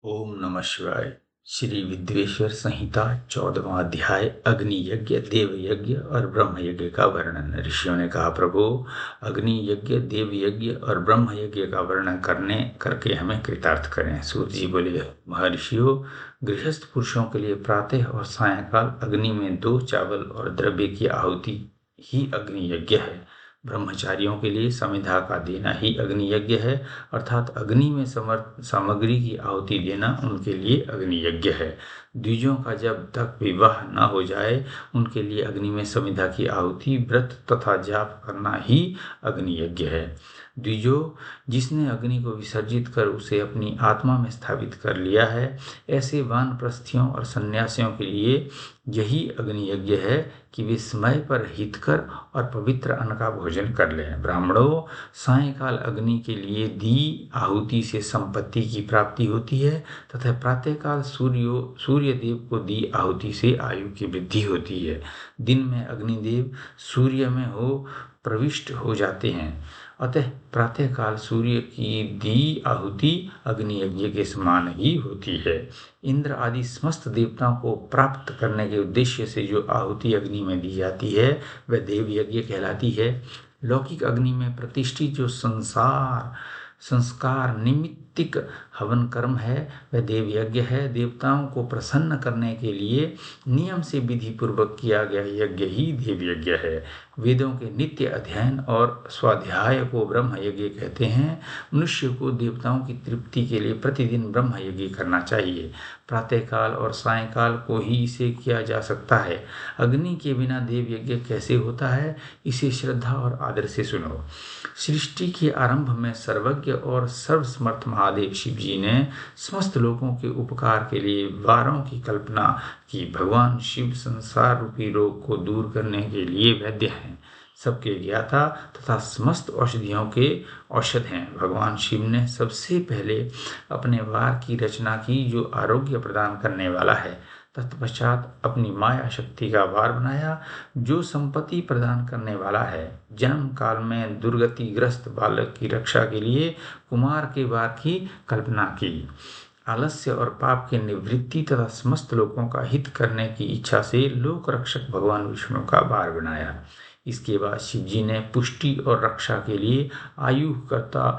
ओम नमः शिवाय। श्री विद्वेश्वर संहिता 14वां अध्याय अग्नि यज्ञ, देव यज्ञ और ब्रह्म यज्ञ का वर्णन। ऋषियों ने कहा, प्रभु, अग्नि यज्ञ, देव यज्ञ और ब्रह्म यज्ञ का वर्णन करके हमें कृतार्थ करें। सूत जी बोले, महर्षियों, गृहस्थ पुरुषों के लिए प्रातः और सायंकाल अग्नि में 2 चावल और द्रव्य की आहुति ही अग्नि यज्ञ है। ब्रह्मचारियों के लिए समिधा का देना ही अग्नि यज्ञ है, अर्थात अग्नि में सामग्री की आहुति देना उनके लिए अग्नि यज्ञ है। द्विजों का जब तक विवाह न हो जाए उनके लिए अग्नि में समिधा की आहुति, व्रत तथा जाप करना ही अग्नि यज्ञ है। द्विजो, जिसने अग्नि को विसर्जित कर उसे अपनी आत्मा में स्थापित कर लिया है, ऐसे वानप्रस्थियों और सन्यासियों के लिए यही अग्नि यज्ञ है कि वे समय पर हितकर और पवित्र अन्न का भोजन कर लें। ब्राह्मणों, सायंकाल अग्नि के लिए दी आहुति से संपत्ति की प्राप्ति होती है तथा प्रातःकाल सूर्य देव को दी आहुति से आयु की वृद्धि होती है। दिन में अग्निदेव सूर्य में प्रविष्ट हो जाते हैं, अतः प्रातःकाल सूर्य की दी आहुति अग्नि यज्ञ के समान ही होती है। इंद्र आदि समस्त देवताओं को प्राप्त करने के उद्देश्य से जो आहुति अग्नि में दी जाती है वह देव यज्ञ कहलाती है। लौकिक अग्नि में प्रतिष्ठित जो संस्कार निमित्तिक हवन कर्म है वह देव यज्ञ है। देवताओं को प्रसन्न करने के लिए नियम से विधि पूर्वक किया गया यज्ञ ही देव यज्ञ है। वेदों के नित्य अध्ययन और स्वाध्याय को ब्रह्म यज्ञ कहते हैं। मनुष्य को देवताओं की तृप्ति के लिए प्रतिदिन ब्रह्म यज्ञ करना चाहिए। प्रातःकाल और सायंकाल को ही इसे किया जा सकता है। अग्नि के बिना देव यज्ञ कैसे होता है, इसे श्रद्धा और आदर से सुनो। सृष्टि के आरंभ में सर्वज्ञ और सर्वसमर्थ महादेव शिव जी ने समस्त लोगों के उपकार के लिए वारों की कल्पना की। भगवान शिव संसार रूपी रोग को दूर करने के लिए वैद्य हैं, सबके ज्ञाता तथा समस्त औषधियों के औषध हैं। भगवान शिव ने सबसे पहले अपने वार की रचना की जो आरोग्य प्रदान करने वाला है। तत्पश्चात अपनी माया शक्ति का वार बनाया जो संपत्ति प्रदान करने वाला है। जन्म काल में दुर्गतिग्रस्त बालक की रक्षा के लिए कुमार के वार की कल्पना की। आलस्य और पाप की निवृत्ति तथा समस्त लोगों का हित करने की इच्छा से लोक रक्षक भगवान विष्णु का वार बनाया। इसके बाद शिव जी ने पुष्टि और रक्षा के लिए आयुकर्ता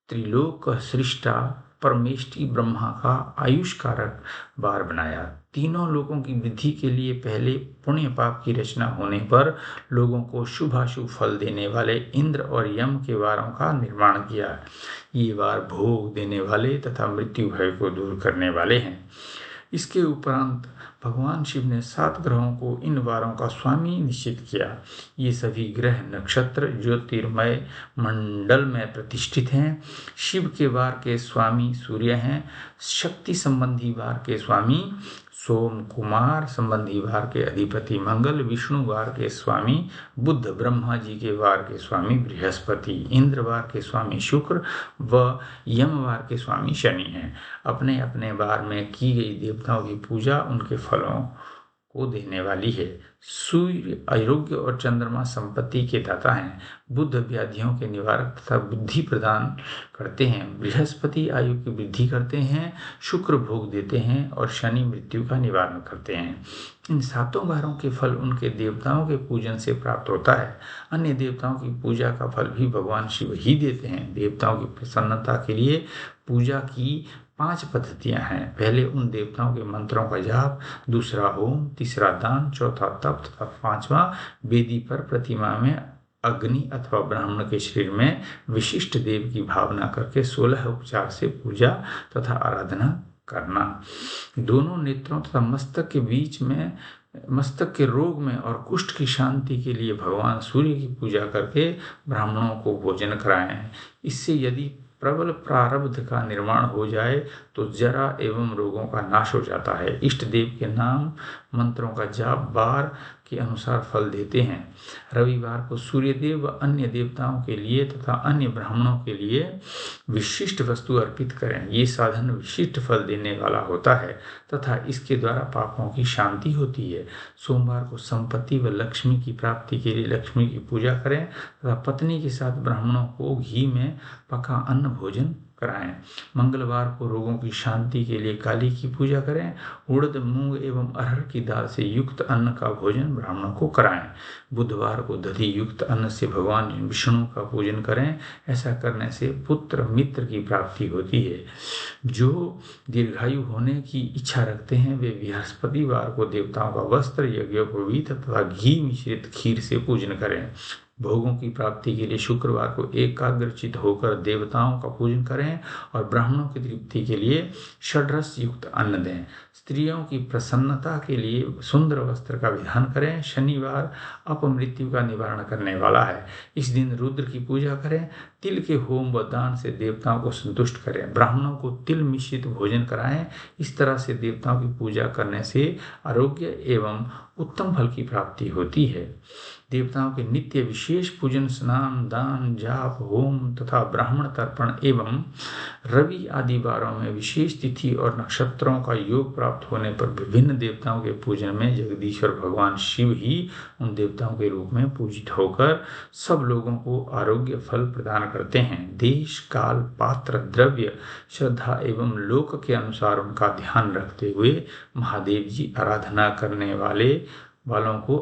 त्रिलोक सृष्टा परमेष्टि ब्रह्मा का आयुष कारक वार बनाया। तीनों लोगों की वृद्धि के लिए पहले पुण्य पाप की रचना होने पर लोगों को शुभाशुभ फल देने वाले इंद्र और यम के वारों का निर्माण किया। ये वार भोग देने वाले तथा मृत्यु भय को दूर करने वाले हैं। इसके उपरांत भगवान शिव ने 7 ग्रहों को इन वारों का स्वामी निश्चित किया। ये सभी ग्रह नक्षत्र ज्योतिर्मय मंडल में प्रतिष्ठित हैं। शिव के वार के स्वामी सूर्य हैं। शक्ति संबंधी वार के स्वामी सोम, कुमार संबंधी वार के अधिपति मंगल, विष्णु वार के स्वामी बुध, ब्रह्मा जी के वार के स्वामी बृहस्पति, इंद्र वार के स्वामी शुक्र व यम वार के स्वामी शनि हैं। अपने अपने वार में की गई देवताओं की पूजा उनके फलों को देने वाली है। सूर्य आरोग्य और चंद्रमा संपत्ति के दाता हैं। बुध व्याधियों के निवारक तथा बुद्धि प्रदान करते हैं। बृहस्पति आयु की वृद्धि करते हैं। शुक्र भोग देते हैं और शनि मृत्यु का निवारण करते हैं। इन 7 वारों के फल उनके देवताओं के पूजन से प्राप्त होता है। अन्य देवताओं की पूजा का फल भी भगवान शिव ही देते हैं। देवताओं की प्रसन्नता के लिए पूजा की 5 पद्धतियां हैं। पहले उन देवताओं के मंत्रों का जाप, दूसरा होम, तीसरा दान, चौथा तप तथा 5वां वेदी पर प्रतिमा में अग्नि अथवा ब्राह्मण के शरीर में विशिष्ट देव की भावना करके 16 उपचार से पूजा तथा आराधना करना। दोनों नेत्रों तथा मस्तक के बीच में मस्तक के रोग में और कुष्ठ की शांति के लिए भगवान सूर्य की पूजा करके ब्राह्मणों को भोजन कराएं। इससे यदि प्रबल प्रारब्ध का निर्माण हो जाए तो जरा एवं रोगों का नाश हो जाता है। इष्ट देव के नाम मंत्रों का जाप वार के अनुसार फल देते हैं। रविवार को सूर्यदेव व अन्य देवताओं के लिए तथा अन्य ब्राह्मणों के लिए विशिष्ट वस्तु अर्पित करें। ये साधन विशिष्ट फल देने वाला होता है तथा इसके द्वारा पापों की शांति होती है। सोमवार को संपत्ति व लक्ष्मी की प्राप्ति के लिए लक्ष्मी की पूजा करें तथा पत्नी के साथ ब्राह्मणों को घी में पका अन्न भोजन कराएं। मंगलवार को रोगों की शांति के लिए काली की पूजा करें। उड़द, मूंग एवं अरहर की दाल से युक्त अन्न का भोजन ब्राह्मणों को कराएं। बुधवार को दधि युक्त अन्न से भगवान विष्णु का पूजन करें। ऐसा करने से पुत्र मित्र की प्राप्ति होती है। जो दीर्घायु होने की इच्छा रखते हैं वे बृहस्पतिवार को देवताओं का वस्त्र, यज्ञोपवीत तथा घी मिश्रित खीर से पूजन करें। भोगों की प्राप्ति के लिए शुक्रवार को एकाग्रचित होकर देवताओं का पूजन करें और ब्राह्मणों की तृप्ति के लिए षड्रस युक्त अन्न दें। स्त्रियों की प्रसन्नता के लिए सुंदर वस्त्र का विधान करें। शनिवार अपमृत्यु का निवारण करने वाला है। इस दिन रुद्र की पूजा करें। तिल के होम व दान से देवताओं को संतुष्ट करें। ब्राह्मणों को तिल मिश्रित भोजन कराएं। इस तरह से देवताओं की पूजा करने से आरोग्य एवं उत्तम फल की प्राप्ति होती है। देवताओं के नित्य विशेष पूजन, स्नान, दान, जाप, होम तथा ब्राह्मण तर्पण एवं रवि आदि वारों में विशेष तिथि और नक्षत्रों का योग प्राप्त होने पर विभिन्न देवताओं के पूजन में जगदीश्वर भगवान शिव ही उन देवताओं के रूप में पूजित होकर सब लोगों को आरोग्य फल प्रदान करते हैं। देश, काल, पात्र, द्रव्य, श्रद्धा एवं लोक के अनुसार उनका ध्यान रखते हुए महादेव जी आराधना करने वालों को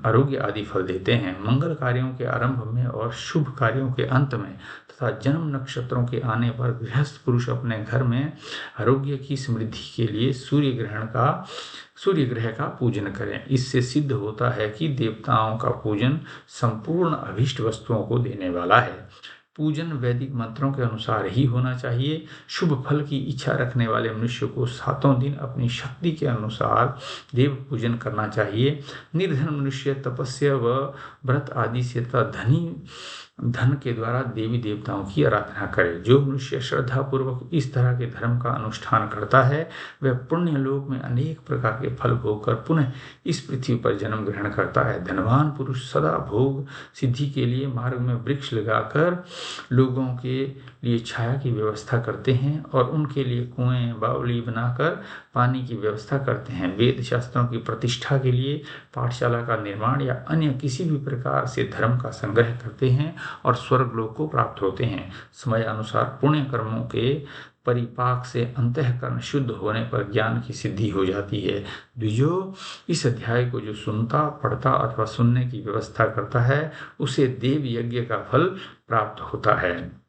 आरोग्य आदि फल देते हैं। मंगल कार्यों के आरंभ में और शुभ कार्यों के अंत में तथा जन्म नक्षत्रों के आने पर गृहस्थ पुरुष अपने घर में आरोग्य की समृद्धि के लिए सूर्य ग्रह का पूजन करें। इससे सिद्ध होता है कि देवताओं का पूजन संपूर्ण अभीष्ट वस्तुओं को देने वाला है। पूजन वैदिक मंत्रों के अनुसार ही होना चाहिए। शुभ फल की इच्छा रखने वाले मनुष्य को 7 दिन अपनी शक्ति के अनुसार देव पूजन करना चाहिए। निर्धन मनुष्य तपस्या व व्रत आदि से तथा धन के द्वारा देवी देवताओं की आराधना करे। जो मनुष्य श्रद्धा पूर्वक इस तरह के धर्म का अनुष्ठान करता है वह पुण्य लोक में अनेक प्रकार के फल भोग कर पुनः इस पृथ्वी पर जन्म ग्रहण करता है। धनवान पुरुष सदा भोग सिद्धि के लिए मार्ग में वृक्ष लगाकर लोगों के लिए छाया की व्यवस्था करते हैं और उनके लिए कुएं, बावली बनाकर पानी की व्यवस्था करते हैं। वेद शास्त्रों की प्रतिष्ठा के लिए पाठशाला का निर्माण या अन्य किसी भी प्रकार से धर्म का संग्रह करते हैं और स्वर्ग लोक को प्राप्त होते हैं। समय अनुसार पुण्य कर्मों के परिपाक से अंतःकरण शुद्ध होने पर ज्ञान की सिद्धि हो जाती है। द्विजो, इस अध्याय को जो सुनता, पढ़ता अथवा सुनने की व्यवस्था करता है उसे देव यज्ञ का फल प्राप्त होता है।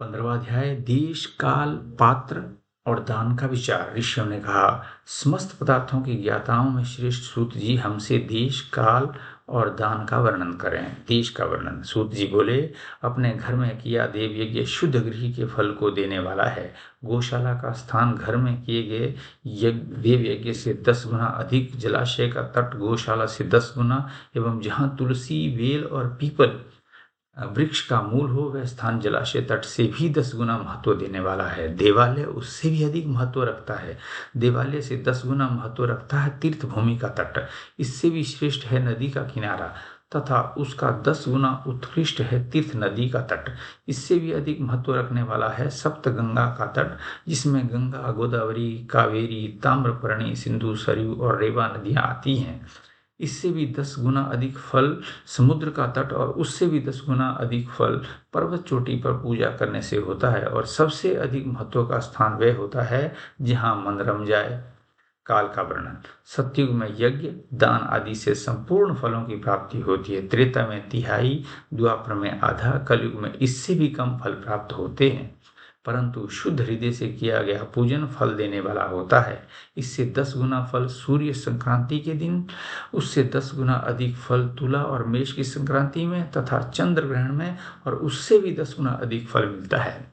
15वां अध्याय देश, काल, पात्र और दान का विचार। ऋषियों ने कहा, समस्त पदार्थों की ज्ञाताओं में श्रेष्ठ सूत जी हमसे देश, काल और दान का वर्णन करें। देश का वर्णन। सूत जी बोले, अपने घर में किया देव यज्ञ शुद्ध गृह के फल को देने वाला है। गौशाला का स्थान घर में किए गए देव यज्ञ से 10 गुना अधिक, जलाशय का तट गौशाला से 10 गुना एवं जहाँ तुलसी, बेल और पीपल वृक्ष का मूल हो वह स्थान जलाशय तट से भी 10 गुना महत्व देने वाला है। देवालय उससे भी अधिक महत्व रखता है। देवालय से 10 गुना महत्व रखता है तीर्थ भूमि का तट। इससे भी श्रेष्ठ है नदी का किनारा तथा उसका 10 गुना उत्कृष्ट है तीर्थ नदी का तट। इससे भी अधिक महत्व रखने वाला है सप्त गंगा का तट, जिसमें गंगा, गोदावरी, कावेरी, ताम्रपर्णी, सिंधु, सरयू और रेवा नदियां आती हैं। इससे भी 10 गुना अधिक फल समुद्र का तट और उससे भी 10 गुना अधिक फल पर्वत चोटी पर पूजा करने से होता है। और सबसे अधिक महत्व का स्थान वह होता है जहाँ मन रम जाए। काल का वर्णन। सतयुग में यज्ञ, दान आदि से संपूर्ण फलों की प्राप्ति होती है। त्रेता में तिहाई, द्वापर में आधा, कलयुग में इससे भी कम फल प्राप्त होते हैं। परंतु शुद्ध हृदय से किया गया पूजन फल देने वाला होता है। इससे 10 गुना फल सूर्य संक्रांति के दिन, उससे 10 गुना अधिक फल तुला और मेष की संक्रांति में तथा चंद्र ग्रहण में, और उससे भी 10 गुना अधिक फल मिलता है।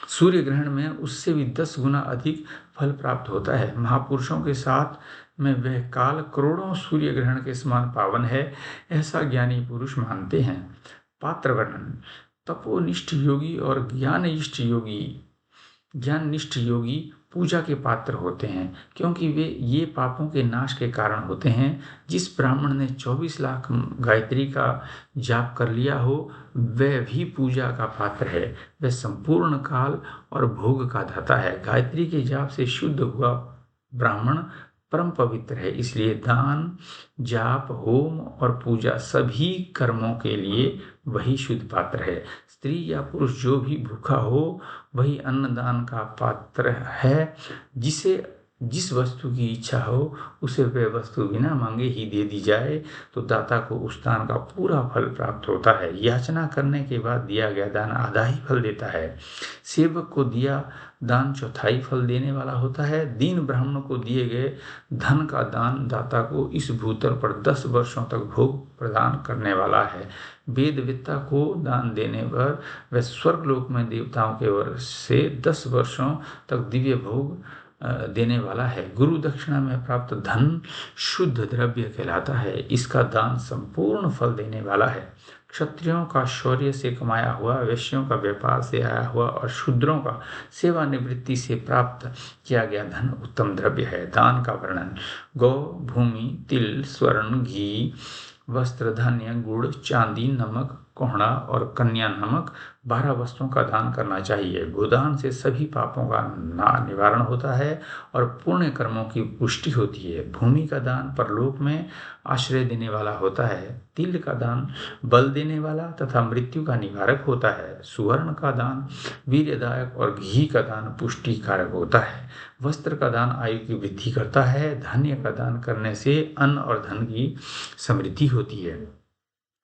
सूर्य ग्रहण में उससे भी 10 गुना अधिक फल प्राप्त होता है। महापुरुषों के साथ में वह काल करोड़ों सूर्य ग्रहण के समान पावन है, ऐसा ज्ञानी पुरुष मानते हैं। पात्र वर्णन। तपोनिष्ठ योगी और ज्ञाननिष्ठ योगी पूजा के पात्र होते हैं, क्योंकि वे ये पापों के नाश के कारण होते हैं। जिस ब्राह्मण ने 24 लाख गायत्री का जाप कर लिया हो वह भी पूजा का पात्र है। वह संपूर्ण काल और भोग का दाता है। गायत्री के जाप से शुद्ध हुआ ब्राह्मण परम पवित्र है। इसलिए दान, जाप, होम और पूजा सभी कर्मों के लिए वही शुद्ध पात्र है। स्त्री या पुरुष जो भी भूखा हो वही अन्नदान का पात्र है। जिस वस्तु की इच्छा हो उसे वह वस्तु बिना मांगे ही दे दी जाए तो दाता को उस दान का पूरा फल प्राप्त होता है। याचना करने के बाद दिया गया दान आधा ही फल देता है। सेवक को दिया दान चौथाई फल देने वाला होता है। दीन ब्राह्मण को दिए गए धन का दान दाता को इस भूतल पर 10 वर्षों तक भोग प्रदान करने वाला है। वेदवेत्ता को दान देने पर वह स्वर्गलोक में देवताओं के ओर से 10 वर्षों तक दिव्य भोग देने वाला है। गुरु दक्षिणा में प्राप्त धन शुद्ध द्रव्य कहलाता है। इसका दान संपूर्ण फल देने वाला है। क्षत्रियों का शौर्य से कमाया हुआ, वैश्यों का व्यापार से आया हुआ और शूद्रों का सेवानिवृत्ति से प्राप्त किया गया धन उत्तम द्रव्य है। दान का वर्णन: गौ, भूमि, तिल, स्वर्ण, घी, वस्त्र, धान्य, गुड़, चांदी, नमक, कोहड़ा और कन्या नामक 12 वस्तुओं का दान करना चाहिए। गोदान से सभी पापों का निवारण होता है और पुण्य कर्मों की पुष्टि होती है। भूमि का दान परलोक में आश्रय देने वाला होता है। तिल का दान बल देने वाला तथा मृत्यु का निवारक होता है। सुवर्ण का दान वीर्यदायक और घी का दान पुष्टि कारक होता है। वस्त्र का दान आयु की वृद्धि करता है। धान्य का दान करने से अन्न और धन की समृद्धि होती है।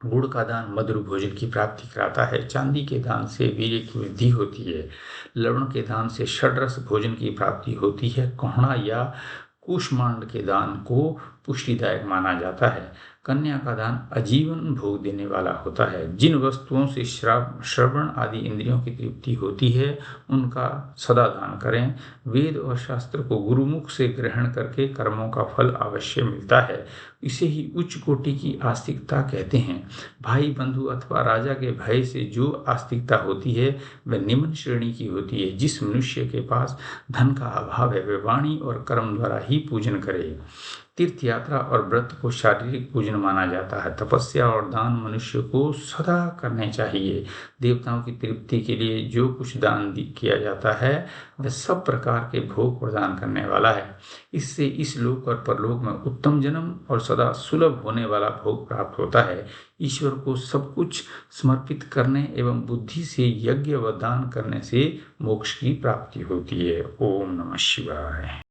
गुड़ का दान मधुर भोजन की प्राप्ति कराता है। चांदी के दान से वीर्य की वृद्धि होती है। लवण के दान से षड्रस भोजन की प्राप्ति होती है। कोहड़ा या कूष्मांड के दान को पुष्टिदायक माना जाता है। कन्या का दान आजीवन भोग देने वाला होता है। जिन वस्तुओं से श्रवण आदि इंद्रियों की तृप्ति होती है उनका सदा दान करें। वेद और शास्त्र को गुरुमुख से ग्रहण करके कर्मों का फल अवश्य मिलता है। इसे ही उच्च कोटि की आस्तिकता कहते हैं। भाई, बंधु अथवा राजा के भय से जो आस्तिकता होती है वह निम्न श्रेणी की होती है। जिस मनुष्य के पास धन का अभाव है वह वाणी और कर्म द्वारा ही पूजन करे। तीर्थ यात्रा और व्रत को शारीरिक पूजन माना जाता है। तपस्या और दान मनुष्य को सदा करने चाहिए। देवताओं की तृप्ति के लिए जो कुछ दान किया जाता है वह सब प्रकार के भोग प्रदान करने वाला है। इससे इस लोक और परलोक में उत्तम जन्म और सदा सुलभ होने वाला भोग प्राप्त होता है। ईश्वर को सब कुछ समर्पित करने एवं बुद्धि से यज्ञ व दान करने से मोक्ष की प्राप्ति होती है। ओम नमः शिवाय।